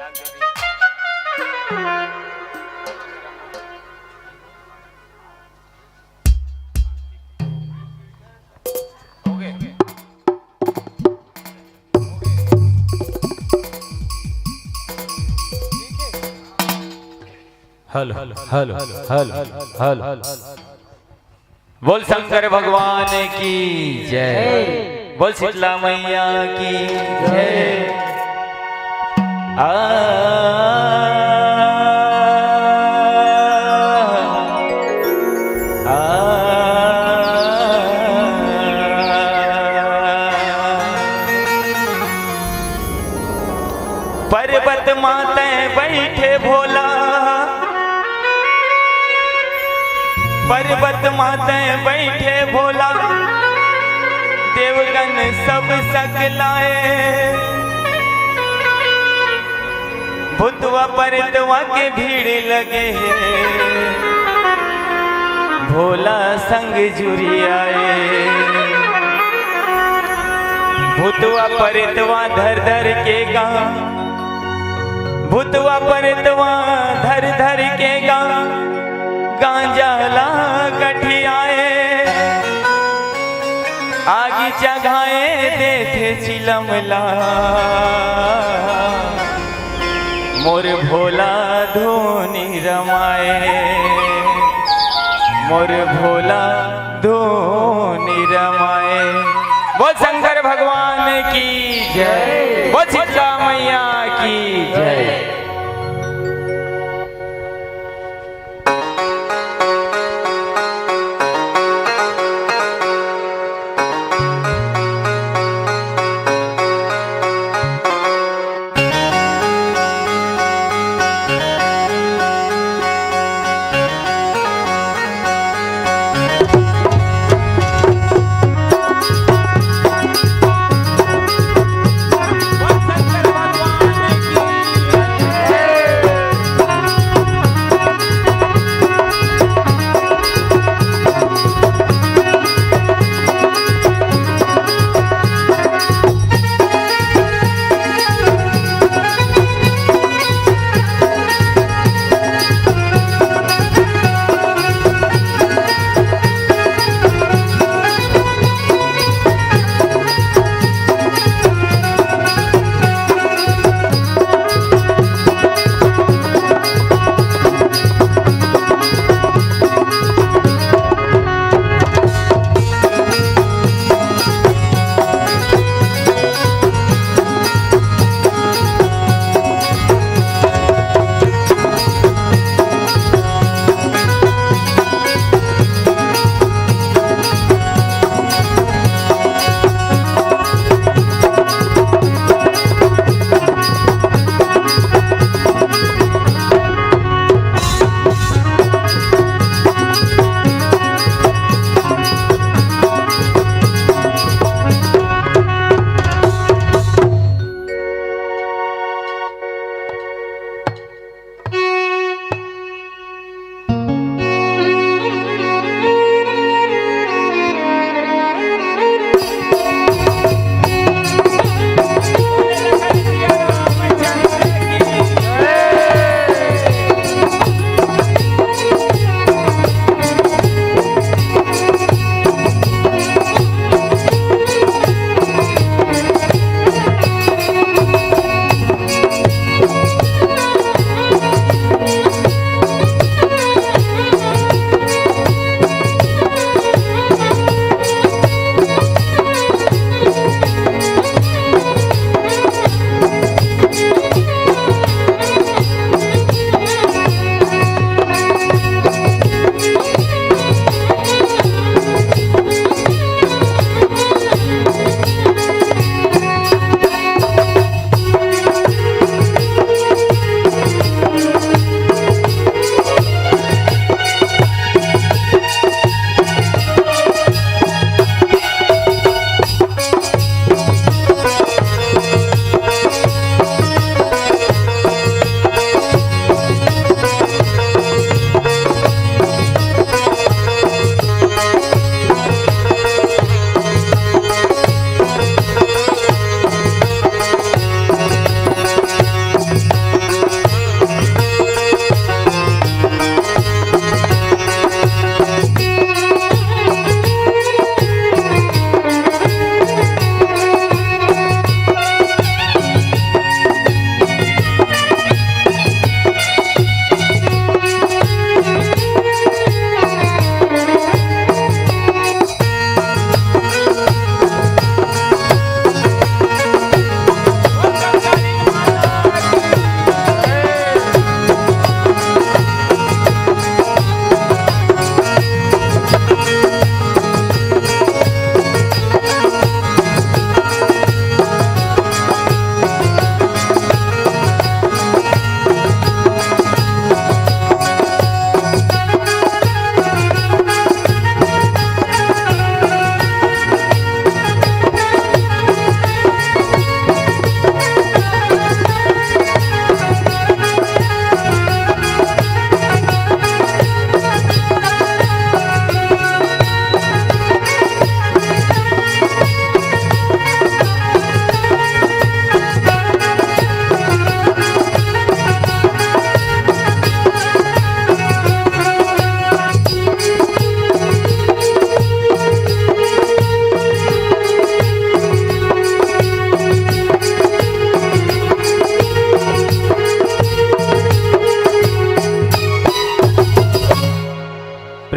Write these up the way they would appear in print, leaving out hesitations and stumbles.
हल हल हल हल हल हल बोल शंकर भगवान की जय, बोल शीतला मैया की जय। पर्वत माते बैठे भोला, पर्वत माते बैठे भोला, देवगन सब सकलाए। भूतवा परतवा के भीड़ लगे, भोला संग जुरी आए। भूतवा परतवा धर धर के गा, भूतवा परतवा धर धर के गा, गांजा ला कठियाए। आगी जगाए देते चिलमला, मोर भोला धोनी रमाए। मोर भोला धोनी रमाए। बोल शंकर भगवान की जय, बोल शीतला मैया की जय। शंकर भगवान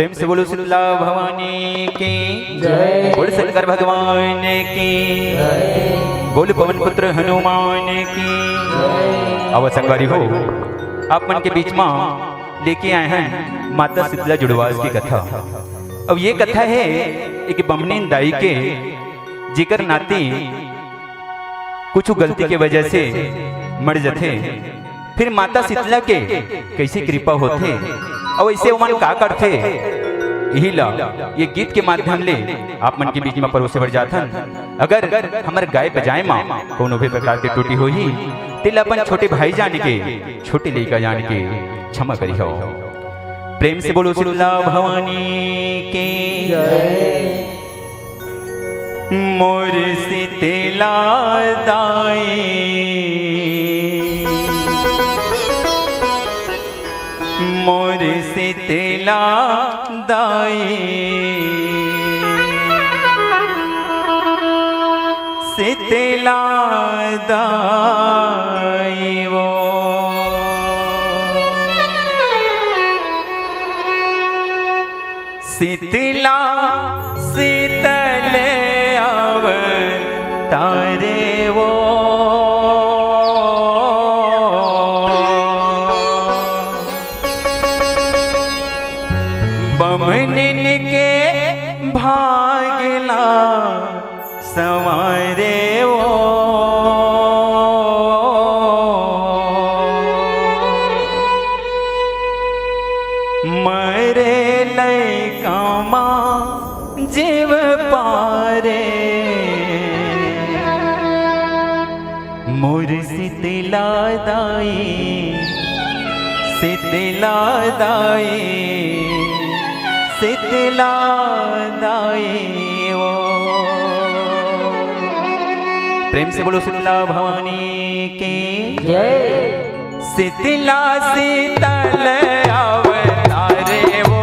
प्रेम से बोलो शीतला भवानी की जय। बोल शंकर भगवान की जय। बोल पवन पुत्र हनुमान की जय। अब संगारी हो आप मन के बीच में लेके आए हैं माता शीतला जुड़वास की कथा। अब ये कथा है एक बमनी दाई के जिकर नाती कुछ गलती के वजह से मर जाते, फिर माता शीतला के कैसी कृपा होते और ऐसे मन का करते यही ला ये गीत के माध्यम ले आप मन के बीच में परोसे बढ़ जाथन। अगर हमारे गाय बजाए माँ कोनो भी प्रकार के टूटी हो ही तिल अपन छोटे भाई जान के छोटे लड़का जान के क्षमा करी हो। प्रेम से बोलो शीतला भवानी के जय। मोर शीतला दाई मोर शीतला दाई शीतला दाई वो शीतला शीतल तारे वो बमनिन के भागला संवारे वो मरे लैका माँ जीव पारे मोर शीतला दाई शीतला दाई शीतला दाई वो। प्रेम से बोलो शीतला भवानी की जय। शीतला शीतल अवतारे वो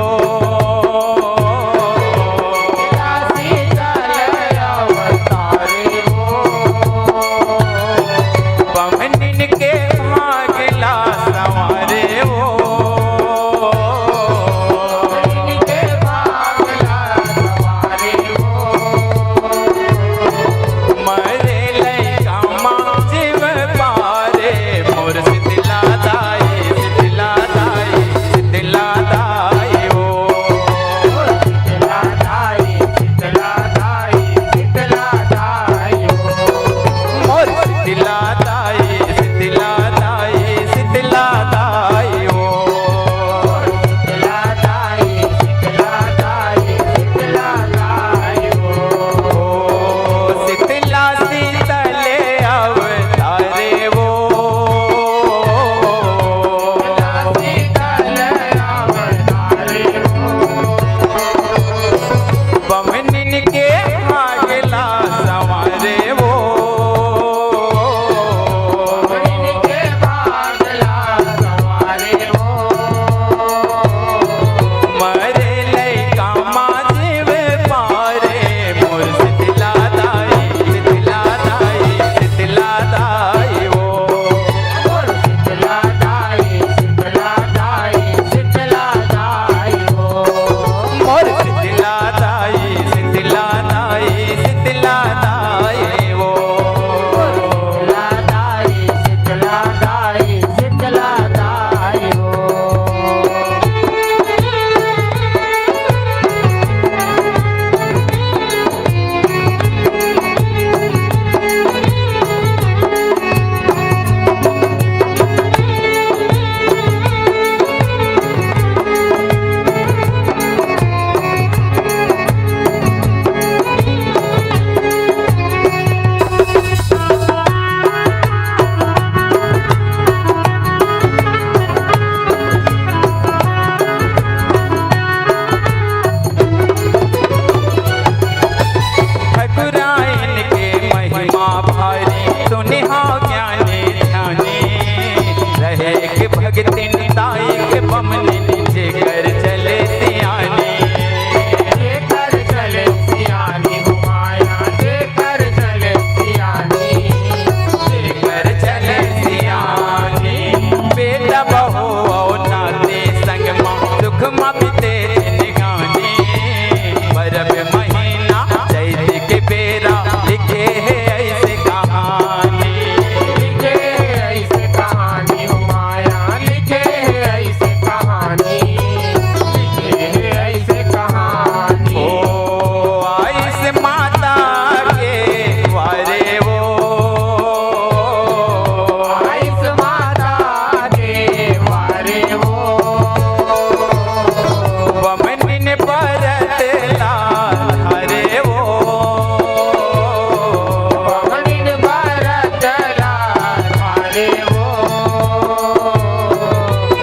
शीतला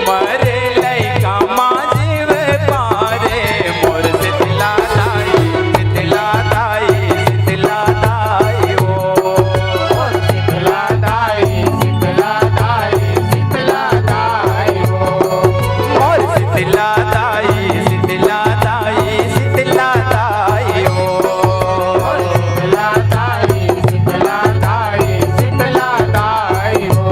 मरे लइका माझीव पारे मोर शीतला दाई शीतला दाई शीतला दाई ओ शीतला दाई शीतला दाई शीतला दाई हो मोर शीतला दाई शीतला दाई शीतला दाई ओ शीतला दाई शीतला दाई शीतला दाई हो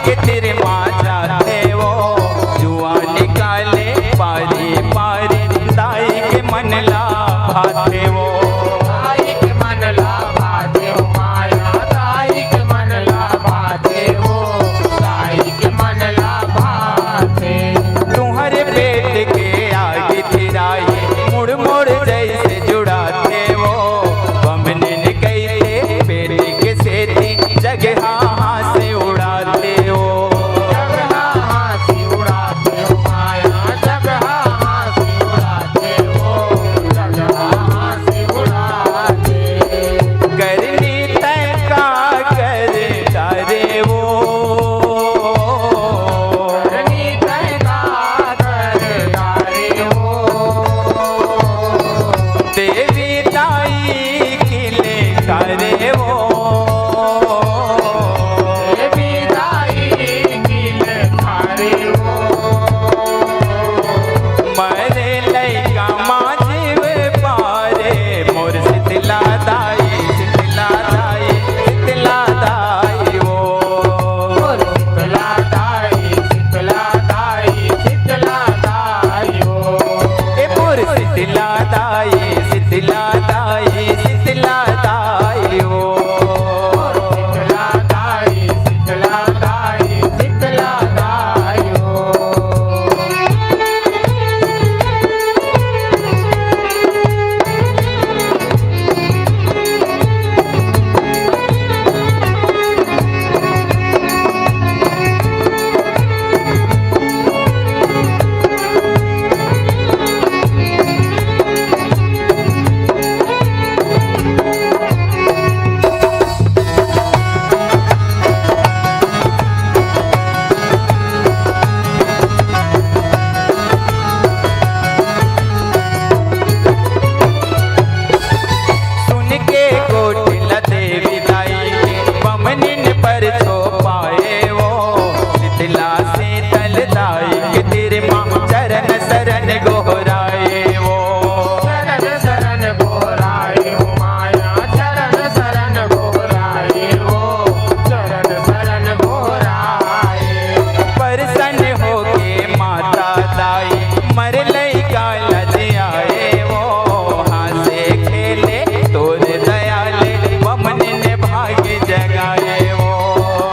के तेरे माँ जाते वो जुआ निकाले पारी पारी दाई के मन ला भाते वो दाई के मन ला भाते हो माया दाई के मन ला भाते हो दाई के मन ला भाते तुम्हारे पेट के आगे थिराई मुड़ मुड़ जैसे जुड़ाते वो बमनिन कहते पेट के सेती जगह से उड़ाते हो जगह हाथी उड़ाते हो माया जगह हाथी उड़ाते हो जगह हाथी उड़ाते करनी तय का कर तारे वो करनी तय का कर डारे हो देवी दाई किले करे वो देवी दाई किल खारे हो मरे लैका माझीव पारे मोर शीतला दाई शीतला दाई शीतला दाई वो शीतला दाई शीतला दाई शीतला दाई हो ए मोर शीतला दाई शीतला दाई शीतला दाई वो शीतला दाई शीतला दाई शीतला दाई हो सुन के कोटिला देवी दाई के बमनिन पर छो पाए वो शीतला शीतल दाई के तेरे माँ चरण शरण गोहराए वो शरण शरण गोराए हो माया शरण शरण गोराए हो शरण शरण गोराए प्रसन्न होके माता दाई मर लई का लज आए वो हासे खेले तोर दयाले बमनिन भाग जगाए वो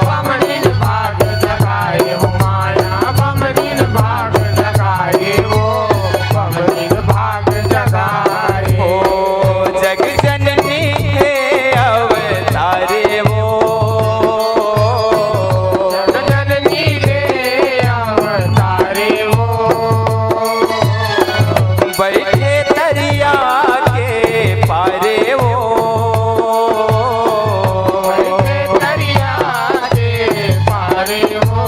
बमनिन भाग जगाए हो माया बमनिन भाग जगाए हो बमनिन भाग जगाए ओ जग जननी है अवतारे वो जननी के अवतारे हो बैठे दरिया के पारे वो बैठे दरिया के पारे हो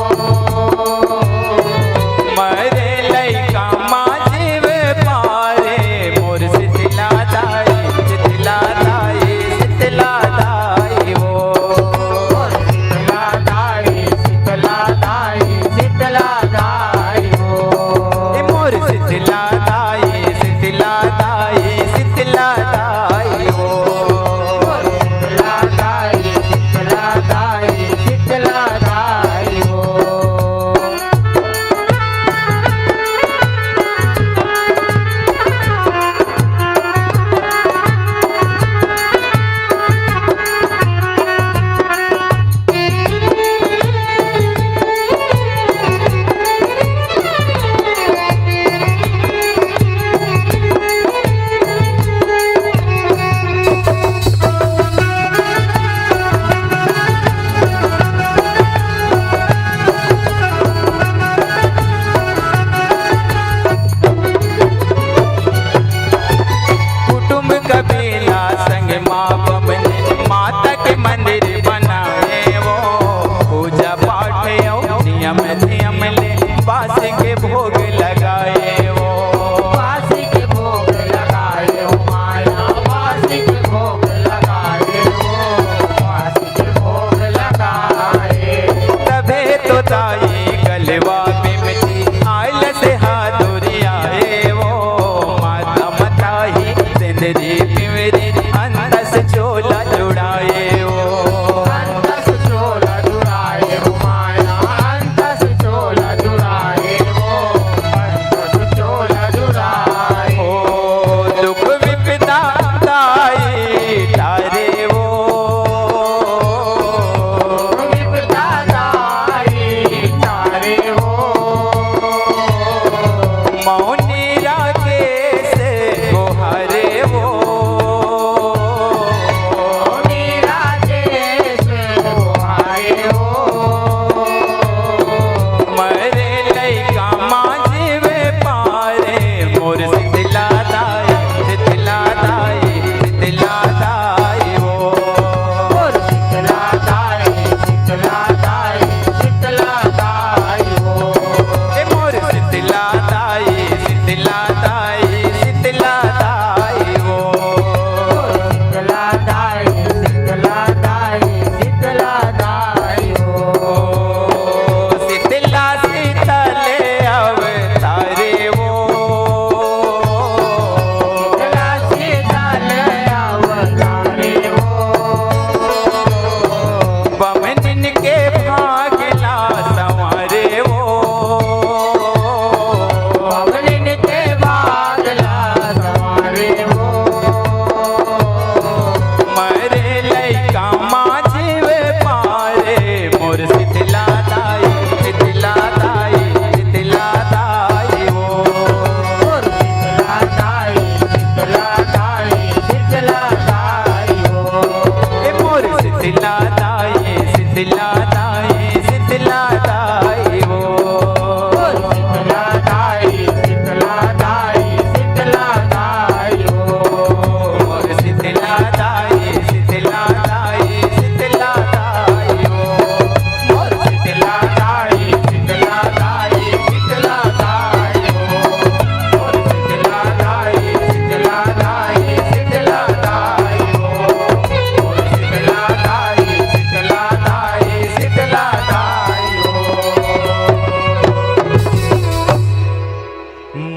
मरे लैका माझीव पारे मोर शीतला दाई शीतला दाई शीतला दाई वो शीतला दाई शीतला दाई शीतला दाई हो ए मोर शीतला दाई शीतला दाई शीतला दाई वो शीतला दाई शीतला दाई शीतला दाई हो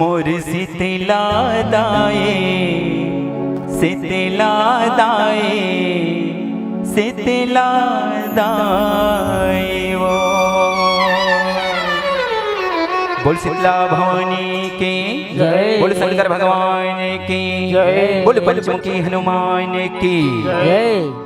मोर शीतला दाए, शीतला दाए, शीतला दाए वो। बोल शीतला भवानी की जय। बोल शंकर भगवान की जय। बोल पंचमुखी हनुमान की जय।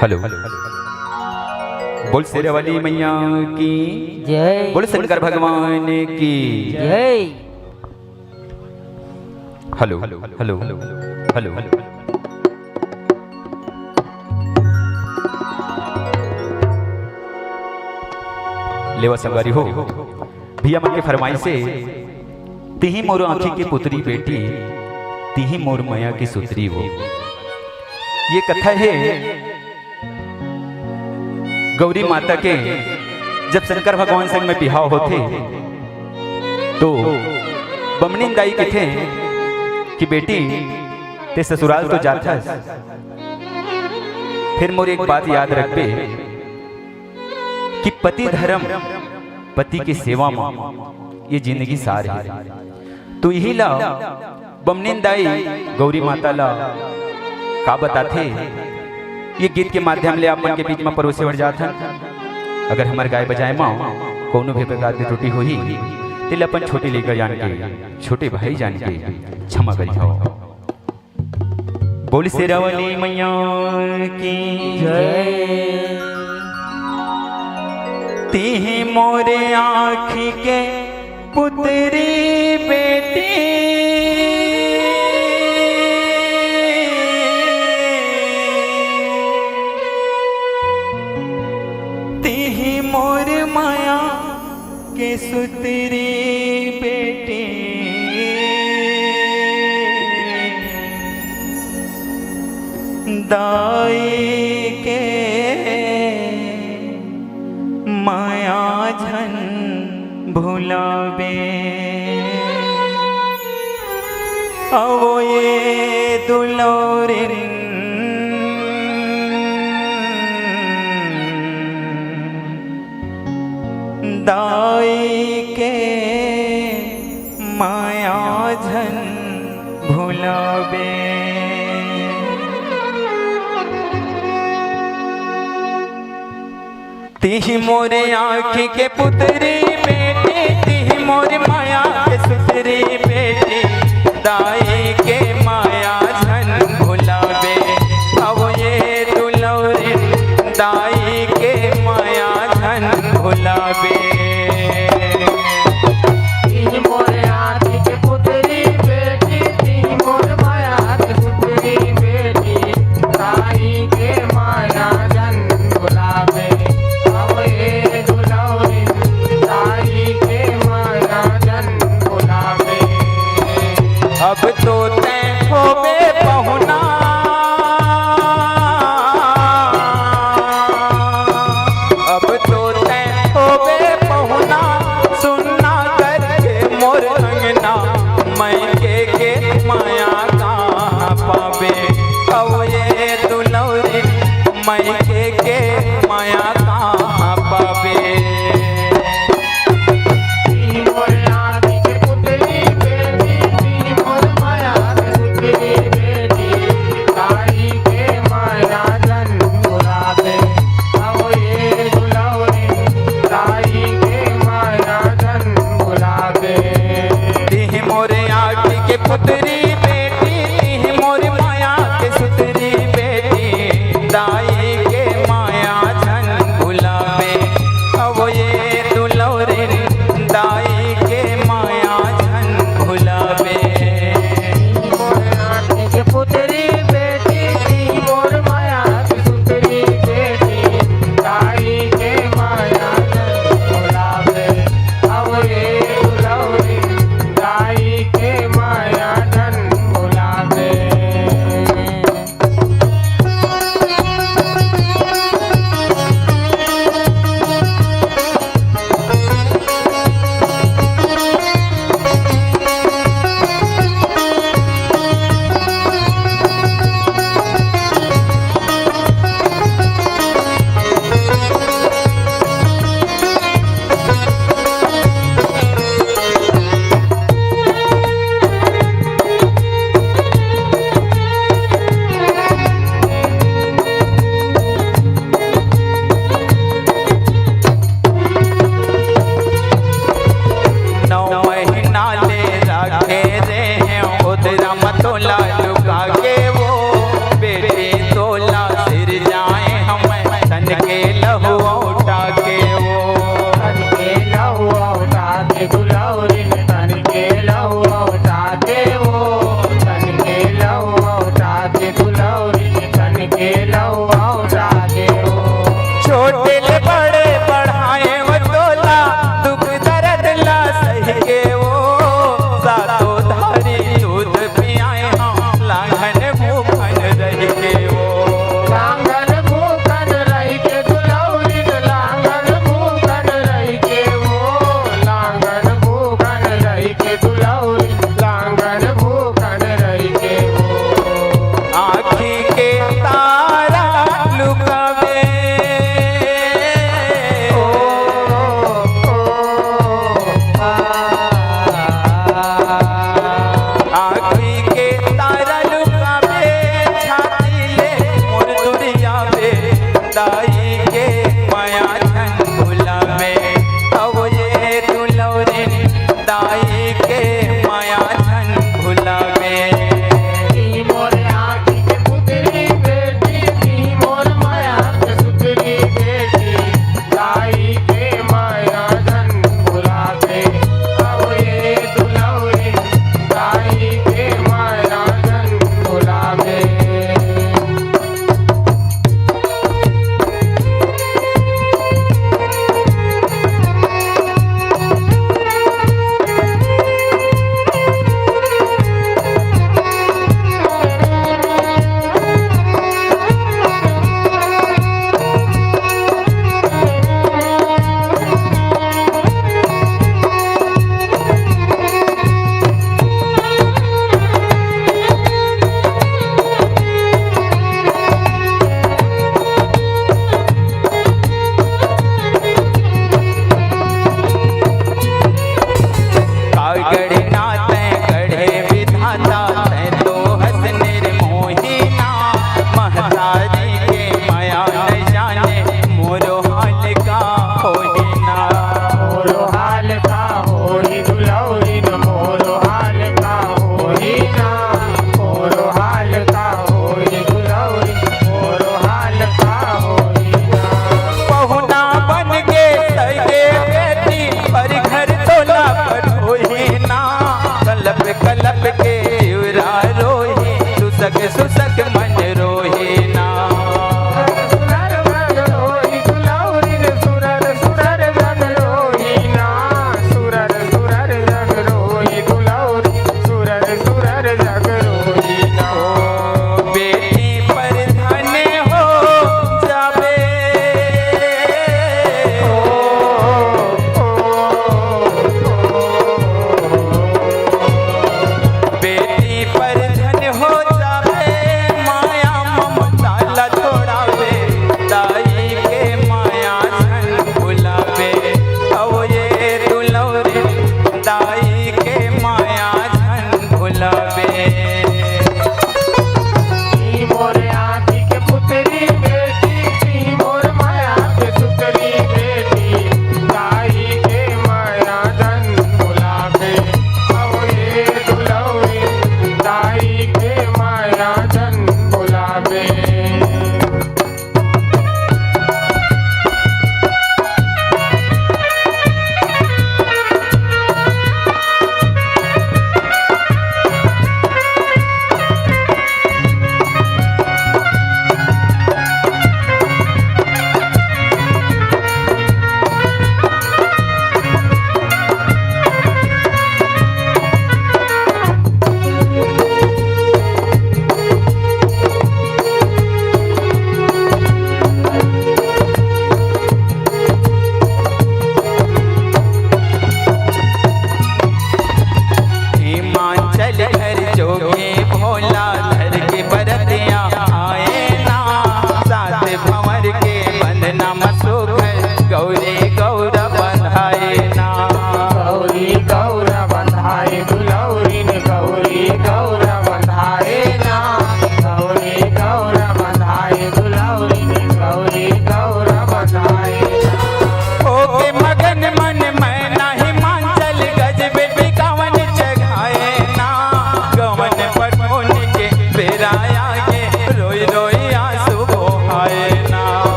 हेलो बोल शेरा वाली मैया की जय। बोल शंकर भगवान की जय। हेलो हेलो हेलो हेलो लेवा संगारी हो भैया मन के फरमाइश से तिही मोर आँखी की पुत्री बेटी तिही मोर माया की सुतरी वो। ये कथा है गौरी माता के जब शंकर भगवान संग में बिहाव होते तो बमनी दाई के थे कि बेटी ते ससुराल तो जाता फिर मोर एक बात याद रख पे कि पति धर्म पति की सेवा में ये जिंदगी सार है। तो यही ला बमनी दाई गौरी माता ला का बताते ये गीत के माध्यम ले आप मन के बीच में परोसे बढ़ जाता। अगर हमारे गाय बजाए माँ कोनो भी प्रकार की त्रुटि हो ही तिल अपन छोटे लेकर जान के छोटे भाई जान के क्षमा करी हो। बोल शेरा वाली मैया की जय। तिही मोरे आँखी के पुत्री बेटी तिही मोर माया के सुतरी बेटी दाई के माया झन भुलावे आवो ये दुलौरिन दाई के माया झन भुलावे। तिही मोरे आँखी के पुत्री बेटी तिही मोर माया के सुतरी बेटी दाई के माया झन भुलावे अब ये दुलौरी दाई के माया झन भुलावे। पुत्री बेटी ती मोर माया के सुतरी बेटी दाई के माया झन भुलावे अब ये दुलौरिन दाई के माया झन भुलावे के पुत्री बेटी थी मोर माया की सुतरी बेटी दाई के माया भुलावे अब ये दुलौरी दाई के माया धन भुलावे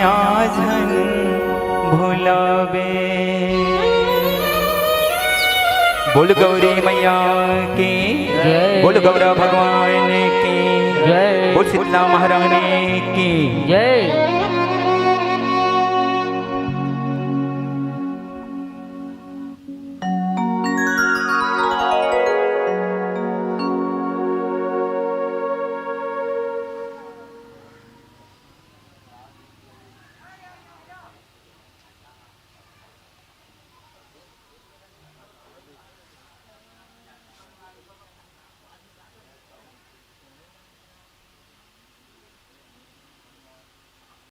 आजन भुलावे। बोल गौरी मैया की जय। बोल गौरा भगवान की जय। बोल शीतला महारानी की जय।